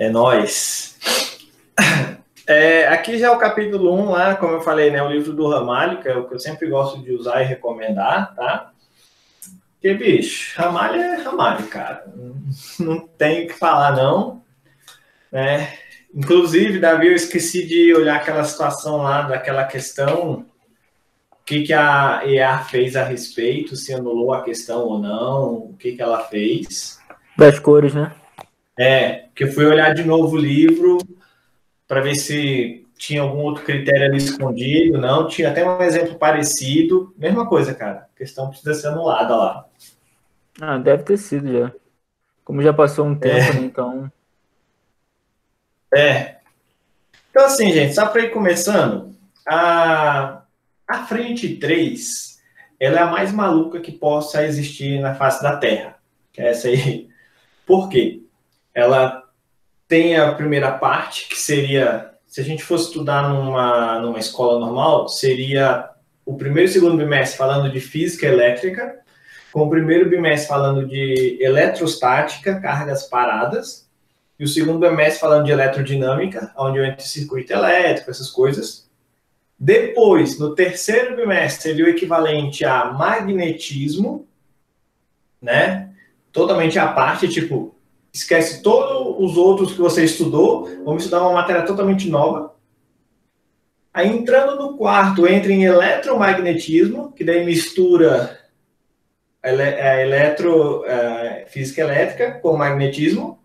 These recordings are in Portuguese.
É nóis. Aqui já é o capítulo 1 lá, como eu falei, né? O livro do Ramalho, que é o que eu sempre gosto de usar e recomendar, tá? Porque, bicho, Ramalho é Ramalho, cara. Não tem o que falar, não. Né? Inclusive, Davi, eu esqueci de olhar aquela situação lá, daquela questão, o que a EA fez a respeito, se anulou a questão ou não, o que ela fez. Das cores, né? Porque eu fui olhar de novo o livro para ver se tinha algum outro critério ali escondido, não. Tinha até um exemplo parecido. Mesma coisa, cara. A questão precisa ser anulada lá. Ah, deve ter sido já. Como já passou um tempo, né? Então. Então, assim, gente, só para ir começando, a frente 3, ela é a mais maluca que possa existir na face da Terra. Que é essa aí. Por quê? Ela tem a primeira parte, que seria, se a gente fosse estudar numa escola normal, seria o primeiro e segundo bimestre falando de física elétrica, com o primeiro bimestre falando de eletrostática, cargas paradas, e o segundo bimestre falando de eletrodinâmica, onde eu entro em circuito elétrico, essas coisas. Depois, no terceiro bimestre, seria o equivalente a magnetismo, né? Totalmente à parte, tipo, esquece todos os outros que você estudou, vamos estudar uma matéria totalmente nova. Aí, entrando no quarto, entra em eletromagnetismo, que daí mistura física elétrica com magnetismo.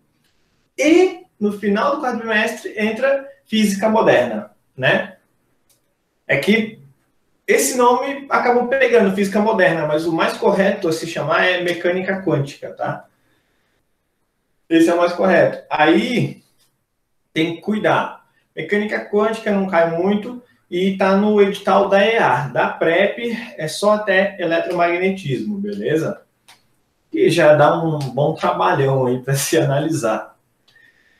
E, no final do quarto bimestre, entra física moderna, né? É que esse nome acabou pegando, física moderna, mas o mais correto a se chamar é mecânica quântica, tá? Esse é o mais correto. Aí, tem que cuidar. Mecânica quântica não cai muito e está no edital da EA. Da PrEP é só até eletromagnetismo, beleza? E já dá um bom trabalhão aí para se analisar.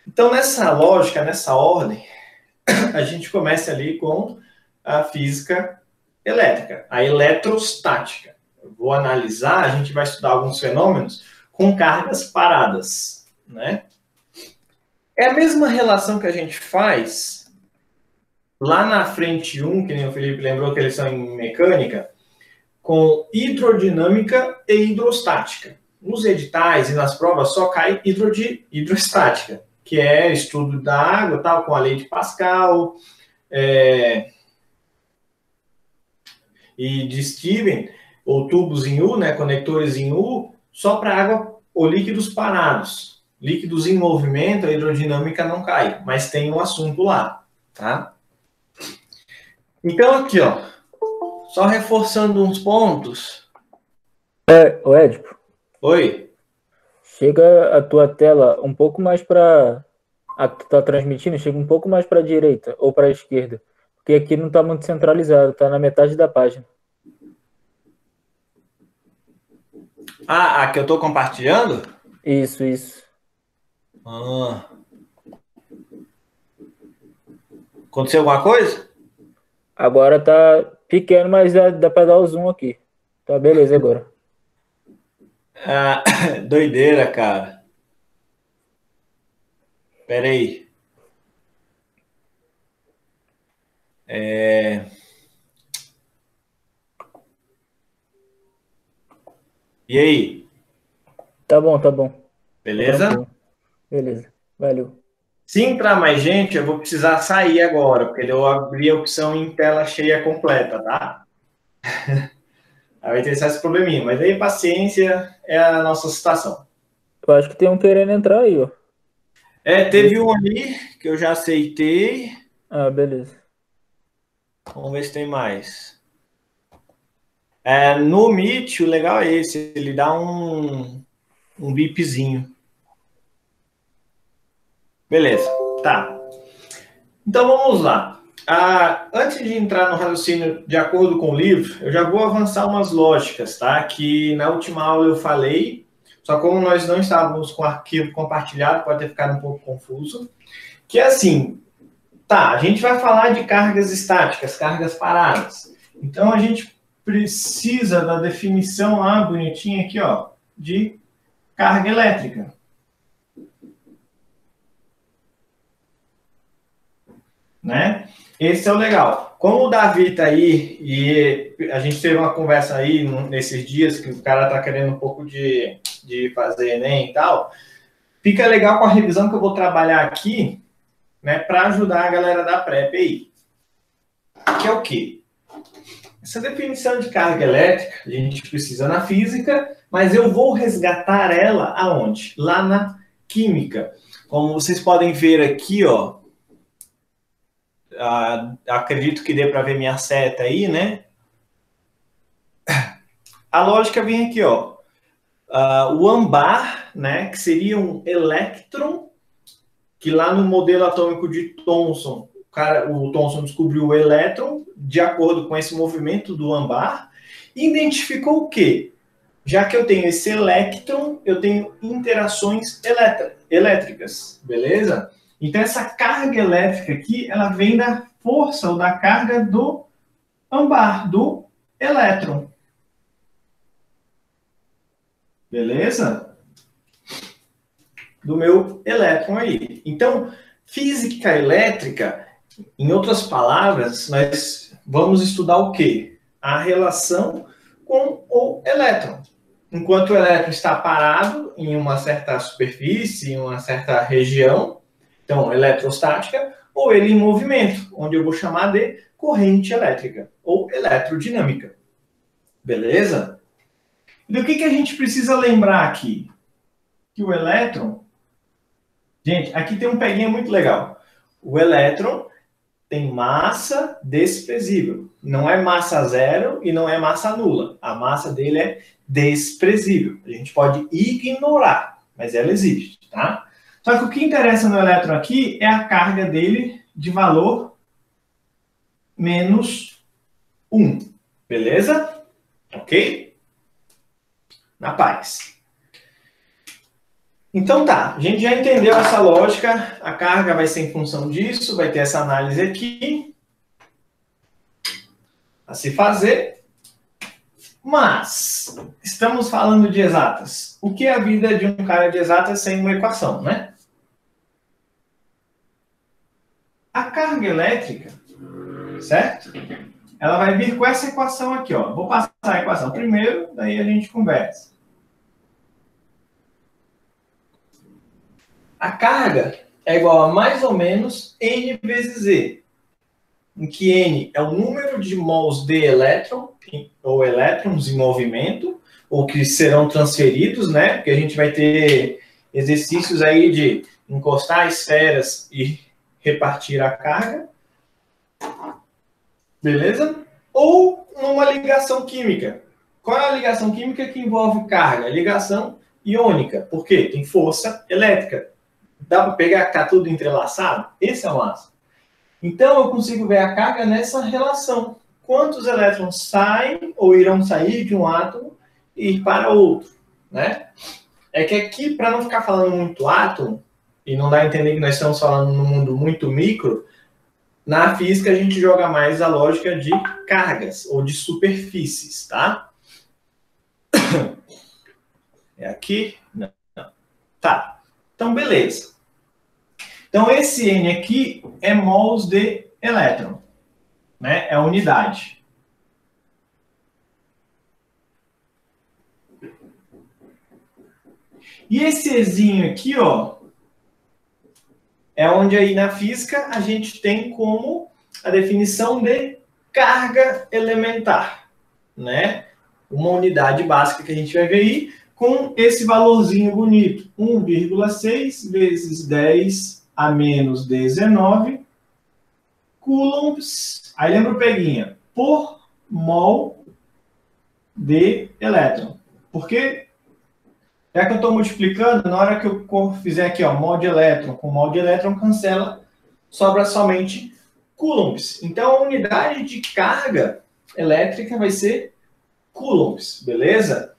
Então, nessa lógica, nessa ordem, a gente começa ali com a física elétrica, a eletrostática. Eu vou analisar, a gente vai estudar alguns fenômenos com cargas paradas, né? É a mesma relação que a gente faz lá na frente 1, que nem o Felipe lembrou que eles são em mecânica, com hidrodinâmica e hidrostática. Nos editais e nas provas só cai hidrostática, que é estudo da água, tal, com a lei de Pascal, e de Steven, ou tubos em U, né, conectores em U, só para água ou líquidos parados. Líquidos em movimento, a hidrodinâmica não cai, mas tem um assunto lá, tá? Então, aqui, ó, só reforçando uns pontos. Ô Edipo, Oi? chega a tua tela um pouco mais para. A que tu tá transmitindo, chega um pouco mais para a direita ou para a esquerda. Porque aqui não tá muito centralizado, tá na metade da página. A que eu estou compartilhando? Isso, isso. Ah. Aconteceu alguma coisa? Agora tá pequeno, mas dá para dar o zoom aqui. Tá, beleza agora. Doideira, cara. Pera aí. E aí? Tá bom, tá bom. Tá Beleza? tranquilo. Beleza. Valeu. Se entrar mais gente, eu vou precisar sair agora, porque eu abri a opção em tela cheia completa, tá? Aí vai ter esse probleminha. Mas aí, paciência, é a nossa situação. Eu acho que tem um querendo entrar aí, ó. Teve um ali que eu já aceitei. Ah, beleza. Vamos ver se tem mais. No Meet, o legal é esse, ele dá um bipzinho. Beleza, tá. Então vamos lá. Antes de entrar no raciocínio de acordo com o livro, eu já vou avançar umas lógicas, tá? Que na última aula eu falei, só como nós não estávamos com o arquivo compartilhado, pode ter ficado um pouco confuso. Que é assim, tá, a gente vai falar de cargas estáticas, cargas paradas. Então a gente precisa da definição lá, bonitinha aqui, ó, de carga elétrica. né? Esse é o legal. Como o Davi tá aí, e a gente teve uma conversa aí nesses dias, que o cara tá querendo um pouco de fazer Enem e tal, fica legal com a revisão que eu vou trabalhar aqui, né, para ajudar a galera da PrEP aí. Que é o quê? Essa definição de carga elétrica, a gente precisa na física, mas eu vou resgatar ela aonde? Lá na química. Como vocês podem ver aqui, ó, acredito que dê para ver minha seta aí, né? A lógica vem aqui, ó. O âmbar, né, que seria um elétron, que lá no modelo atômico de Thomson, o Thomson descobriu o elétron de acordo com esse movimento do âmbar, e identificou o quê? Já que eu tenho esse elétron, eu tenho interações elétricas, beleza? Então, essa carga elétrica aqui, ela vem da força ou da carga do âmbar, do elétron. Beleza? Do meu elétron aí. Então, física elétrica, em outras palavras, nós vamos estudar o quê? A relação com o elétron. Enquanto o elétron está parado em uma certa superfície, em uma certa região, então, eletrostática, ou ele em movimento, onde eu vou chamar de corrente elétrica, ou eletrodinâmica. Beleza? Do que a gente precisa lembrar aqui? Que o elétron... Gente, aqui tem um peguinha muito legal. O elétron tem massa desprezível. Não é massa zero e não é massa nula. A massa dele é desprezível. A gente pode ignorar, mas ela existe, tá? Só que o que interessa no elétron aqui é a carga dele de valor menos 1. Beleza? Ok? Na paz. Então tá, a gente já entendeu essa lógica, a carga vai ser em função disso, vai ter essa análise aqui a se fazer, mas estamos falando de exatas. O que é a vida de um cara de exatas sem uma equação, né? A carga elétrica, certo? Ela vai vir com essa equação aqui, ó. Vou passar a equação primeiro, daí a gente conversa. A carga é igual a mais ou menos N vezes E, em que N é o número de mols de elétron, ou elétrons em movimento, ou que serão transferidos, né? Porque a gente vai ter exercícios aí de encostar esferas e repartir a carga. Beleza? Ou numa ligação química. Qual é a ligação química que envolve carga? Ligação iônica. Por quê? Tem força elétrica. Dá para pegar que está tudo entrelaçado? Esse é o massa. Então, eu consigo ver a carga nessa relação. Quantos elétrons saem ou irão sair de um átomo e ir para outro, né? É que aqui, para não ficar falando muito átomo, e não dar a entender que nós estamos falando num mundo muito micro, na física a gente joga mais a lógica de cargas ou de superfícies, tá? É aqui? Não. Tá. Então, beleza. Então, esse N aqui é mols de elétron, né? É a unidade. E esse Ezinho aqui, ó, é onde aí na física a gente tem como a definição de carga elementar, né? Uma unidade básica que a gente vai ver aí com esse valorzinho bonito, 1,6 vezes 10 a menos 19 coulombs, aí lembra o peguinha, por mol de elétron. Porque, já que eu estou multiplicando, na hora que eu fizer aqui, ó, mol de elétron com mol de elétron, cancela, sobra somente coulombs. Então, a unidade de carga elétrica vai ser coulombs, beleza?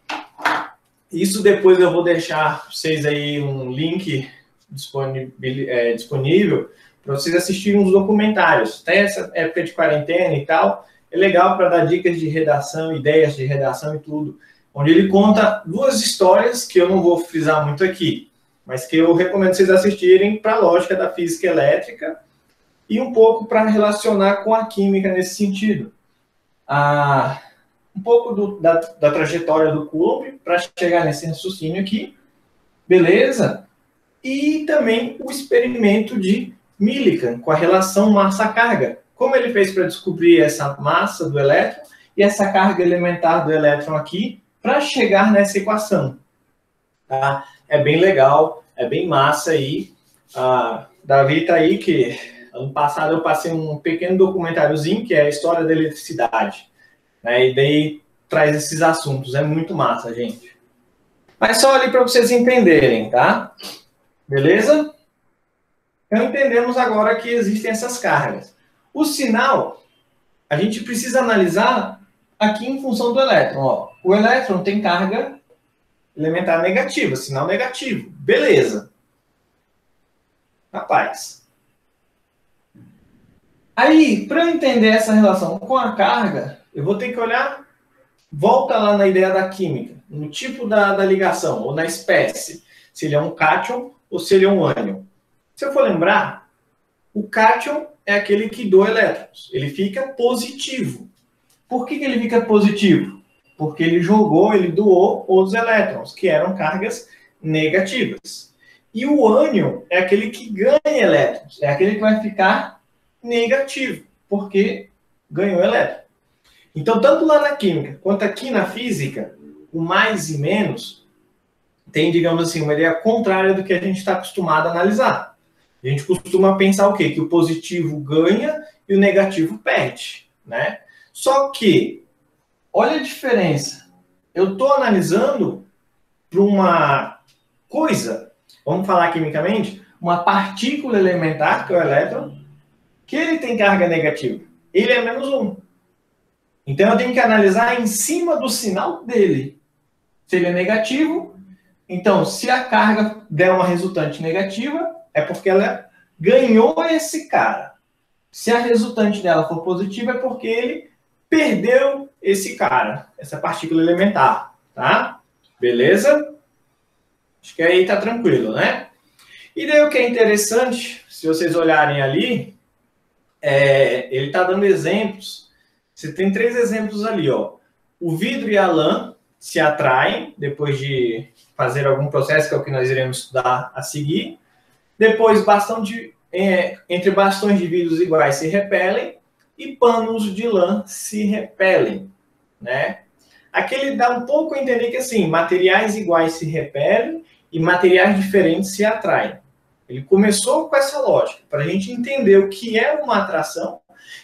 Isso depois eu vou deixar para vocês aí um link disponível para vocês assistirem uns documentários. Até essa época de quarentena e tal, é legal para dar dicas de redação, ideias de redação e tudo. Onde ele conta duas histórias que eu não vou frisar muito aqui, mas que eu recomendo vocês assistirem para a lógica da física elétrica e um pouco para relacionar com a química nesse sentido. Um pouco da trajetória do Coulomb para chegar nesse raciocínio aqui, beleza? E também o experimento de Millikan com a relação massa-carga. Como ele fez para descobrir essa massa do elétron e essa carga elementar do elétron aqui para chegar nessa equação. Tá? É bem legal, é bem massa aí. Davi está aí que ano passado eu passei um pequeno documentáriozinho que é a história da eletricidade. Né? E daí traz esses assuntos, é muito massa, gente. Mas só ali para vocês entenderem, tá? Beleza? Então entendemos agora que existem essas cargas. O sinal, a gente precisa analisar aqui em função do elétron. Ó. O elétron tem carga elementar negativa, sinal negativo. Beleza. Rapaz. Aí, para eu entender essa relação com a carga, eu vou ter que olhar, volta lá na ideia da química, no tipo da ligação, ou na espécie, se ele é um cátion ou se ele é um ânion. Se eu for lembrar, o cátion é aquele que doa elétrons, ele fica positivo. Por que ele fica positivo? Porque ele doou os elétrons, que eram cargas negativas. E o ânion é aquele que ganha elétrons, é aquele que vai ficar negativo, porque ganhou elétron. Então, tanto lá na química quanto aqui na física, o mais e menos tem, digamos assim, uma ideia contrária do que a gente está acostumado a analisar. A gente costuma pensar o quê? Que o positivo ganha e o negativo perde, né? Só que, olha a diferença. Eu estou analisando para uma coisa, vamos falar quimicamente, uma partícula elementar, que é o elétron, que ele tem carga negativa. Ele é -1. Então, eu tenho que analisar em cima do sinal dele. Se ele é negativo, então, se a carga der uma resultante negativa, é porque ela ganhou esse cara. Se a resultante dela for positiva, é porque ele perdeu esse cara, essa partícula elementar, tá? Beleza? Acho que aí tá tranquilo, né? E daí o que é interessante, se vocês olharem ali, ele está dando exemplos. Você tem 3 exemplos ali, ó. O vidro e a lã se atraem depois de fazer algum processo, que é o que nós iremos estudar a seguir. Depois, entre bastões de vidros iguais se repelem e panos de lã se repelem, né? Aqui ele dá um pouco a entender que, assim, materiais iguais se repelem e materiais diferentes se atraem. Ele começou com essa lógica, para a gente entender o que é uma atração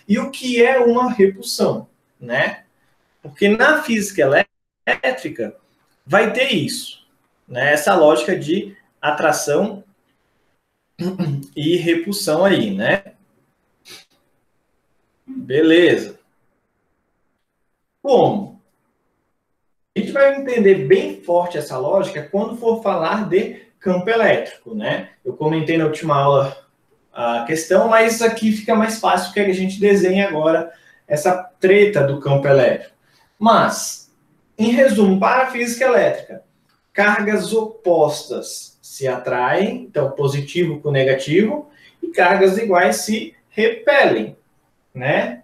e o que é uma repulsão, né? Porque na física elétrica vai ter isso, né? Essa lógica de atração e repulsão aí, né? Beleza. Como? A gente vai entender bem forte essa lógica quando for falar de campo elétrico, né? Eu comentei na última aula a questão, mas aqui fica mais fácil que a gente desenhe agora essa treta do campo elétrico. Mas, em resumo, para a física elétrica, cargas opostas se atraem, então positivo com negativo, e cargas iguais se repelem, né?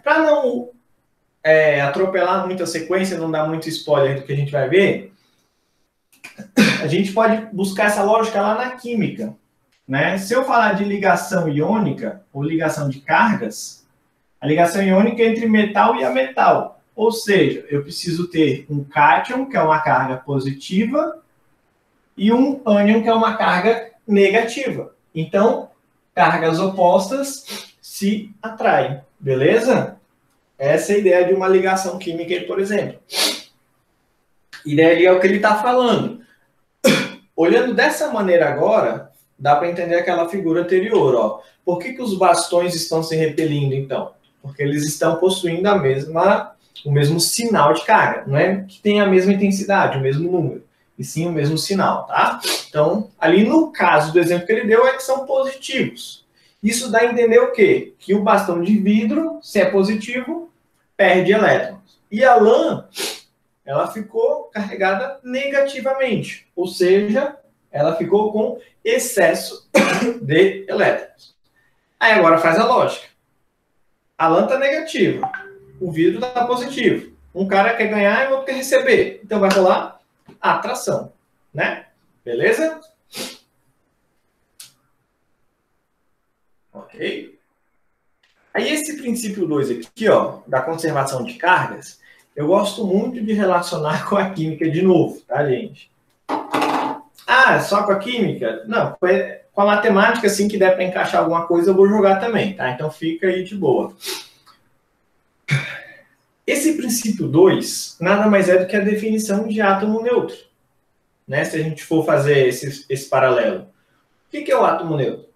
Para não atropelar muito a sequência, não dar muito spoiler do que a gente vai ver, a gente pode buscar essa lógica lá na química, né? Se eu falar de ligação iônica ou ligação de cargas, a ligação iônica é entre metal e ametal. Ou seja, eu preciso ter um cátion, que é uma carga positiva, e um ânion, que é uma carga negativa. Então, cargas opostas se atraem, beleza? Essa é a ideia de uma ligação química, por exemplo. E daí é o que ele está falando. Olhando dessa maneira agora, dá para entender aquela figura anterior. Ó. Por que os bastões estão se repelindo, então? Porque eles estão possuindo o mesmo sinal de carga. Não é que tem a mesma intensidade, o mesmo número, e sim o mesmo sinal, tá? Então, ali no caso do exemplo que ele deu, é que são positivos. Isso dá a entender o quê? Que o bastão de vidro, se é positivo, perde elétrons. E a lã, ela ficou carregada negativamente, ou seja, ela ficou com excesso de elétrons. Aí agora faz a lógica. A lã está negativa, o vidro está positivo. Um cara quer ganhar e o outro quer receber. Então vai rolar atração, né? Beleza? Ok. Aí esse princípio 2 aqui, ó, da conservação de cargas, eu gosto muito de relacionar com a química de novo, tá, gente? Ah, só com a química? Não, com a matemática, assim que der para encaixar alguma coisa, eu vou jogar também, tá? Então fica aí de boa. Esse princípio 2 nada mais é do que a definição de átomo neutro, né? Se a gente for fazer esse paralelo. O que é o átomo neutro?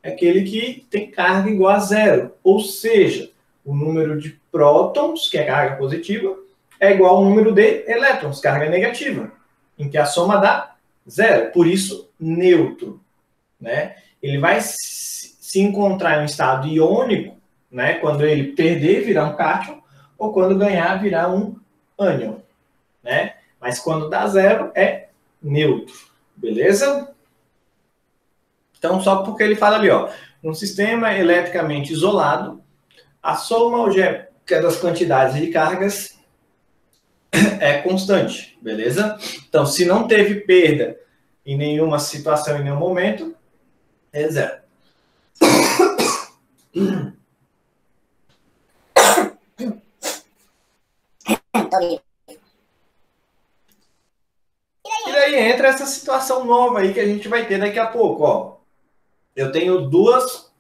É aquele que tem carga igual a zero, ou seja, o número de prótons, que é carga positiva, é igual ao número de elétrons, carga negativa, em que a soma dá zero, por isso neutro, né? Ele vai se encontrar em um estado iônico, né? Quando ele perder, virar um cátion, ou quando ganhar, virar um ânion, né? Mas quando dá zero, é neutro, beleza? Então, só porque ele fala ali, ó, num sistema eletricamente isolado, a soma algébrica das quantidades de cargas é constante, beleza? Então, se não teve perda em nenhuma situação, em nenhum momento, é zero. E daí entra essa situação nova aí que a gente vai ter daqui a pouco, ó. Eu tenho duas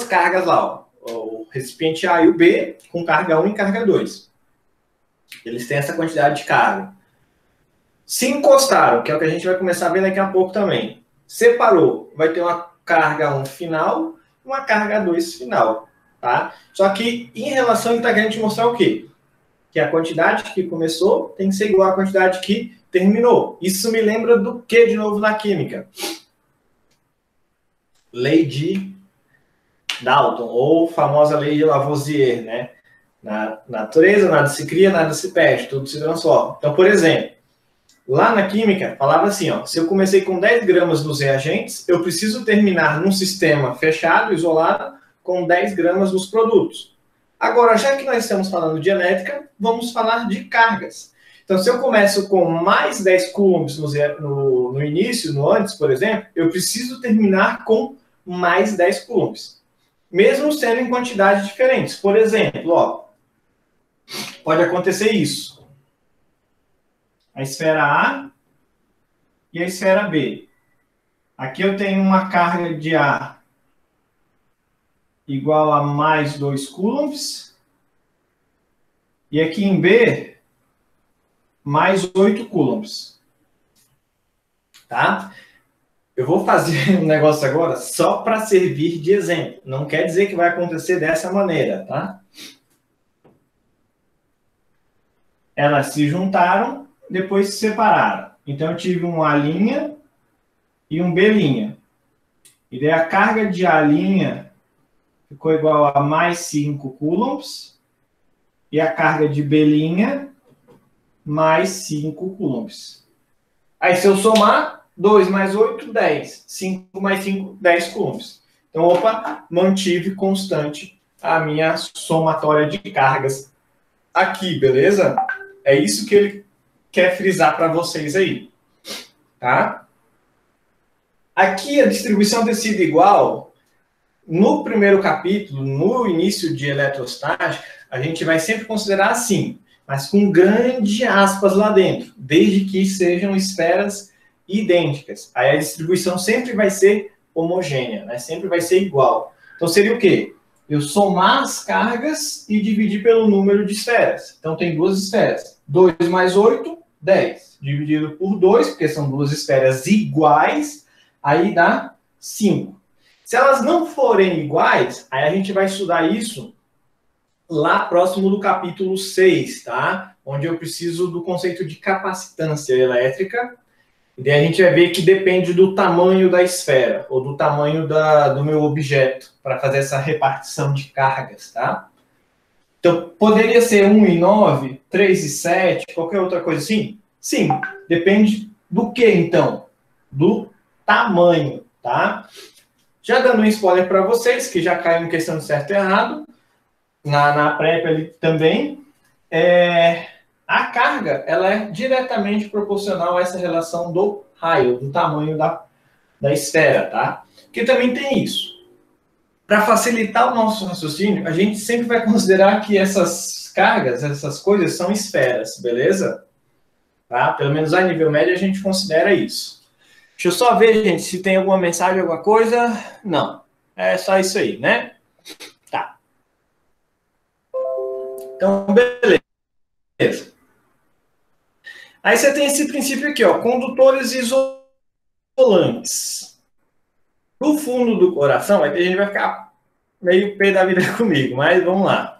cargas lá, ó. O recipiente A e o B, com carga 1 e carga 2. Eles têm essa quantidade de carga. Se encostaram, que é o que a gente vai começar a ver daqui a pouco também. Separou, vai ter uma carga 1 final e uma carga 2 final, tá? Só que em relação ele está querendo te mostrar o quê? Que a quantidade que começou tem que ser igual à quantidade que terminou. Isso me lembra do que de novo na química? Lei de Dalton, ou famosa lei de Lavoisier, né? Na natureza, nada se cria, nada se perde, tudo se transforma. Então, por exemplo, lá na química, falava assim, ó, se eu comecei com 10 gramas nos reagentes, eu preciso terminar num sistema fechado, isolado, com 10 gramas nos produtos. Agora, já que nós estamos falando de elétrica, vamos falar de cargas. Então, se eu começo com mais 10 coulombs no início, no antes, por exemplo, eu preciso terminar com mais 10 coulombs. Mesmo sendo em quantidades diferentes. Por exemplo, ó, pode acontecer isso. A esfera A e a esfera B. Aqui eu tenho uma carga de A igual a mais 2 coulombs. E aqui em B, mais 8 coulombs. Tá? Eu vou fazer um negócio agora só para servir de exemplo. Não quer dizer que vai acontecer dessa maneira, tá? Elas se juntaram, depois se separaram. Então, eu tive um A' e um B'. E daí a carga de A' ficou igual a mais 5 coulombs. E a carga de B' mais 5 coulombs. Aí, se eu somar, 2 mais 8, 10. 5 mais 5, 10 coulombs. Então, opa, mantive constante a minha somatória de cargas aqui, beleza? É isso que ele quer frisar para vocês aí, tá? Aqui a distribuição ter sido igual, no primeiro capítulo, no início de eletrostática, a gente vai sempre considerar assim, mas com grande aspas lá dentro, desde que sejam esferas idênticas. Aí a distribuição sempre vai ser homogênea, né? Sempre vai ser igual. Então seria o quê? Eu somar as cargas e dividir pelo número de esferas. Então tem duas esferas. 2 mais 8, 10. Dividido por 2, porque são duas esferas iguais, aí dá 5. Se elas não forem iguais, aí a gente vai estudar isso lá próximo do capítulo 6, tá? Onde eu preciso do conceito de capacitância elétrica. E daí a gente vai ver que depende do tamanho da esfera, ou do tamanho do meu objeto, para fazer essa repartição de cargas, tá? Então, poderia ser 1 e 9, 3 e 7, qualquer outra coisa assim? Sim, depende do que, então? Do tamanho, tá? Já dando um spoiler para vocês, que já caiu em questão de certo e errado, na PrEP ali também, a carga ela é diretamente proporcional a essa relação do raio, do tamanho da esfera, tá? Porque também tem isso. Para facilitar o nosso raciocínio, a gente sempre vai considerar que essas cargas, essas coisas são esferas, beleza? Tá? Pelo menos a nível médio a gente considera isso. Deixa eu só ver, gente, se tem alguma mensagem, alguma coisa. Não. É só isso aí, né? Tá. Então, beleza. Aí você tem esse princípio aqui, ó, condutores isolantes. No fundo do coração, a gente vai ficar meio pé da vida comigo, mas vamos lá.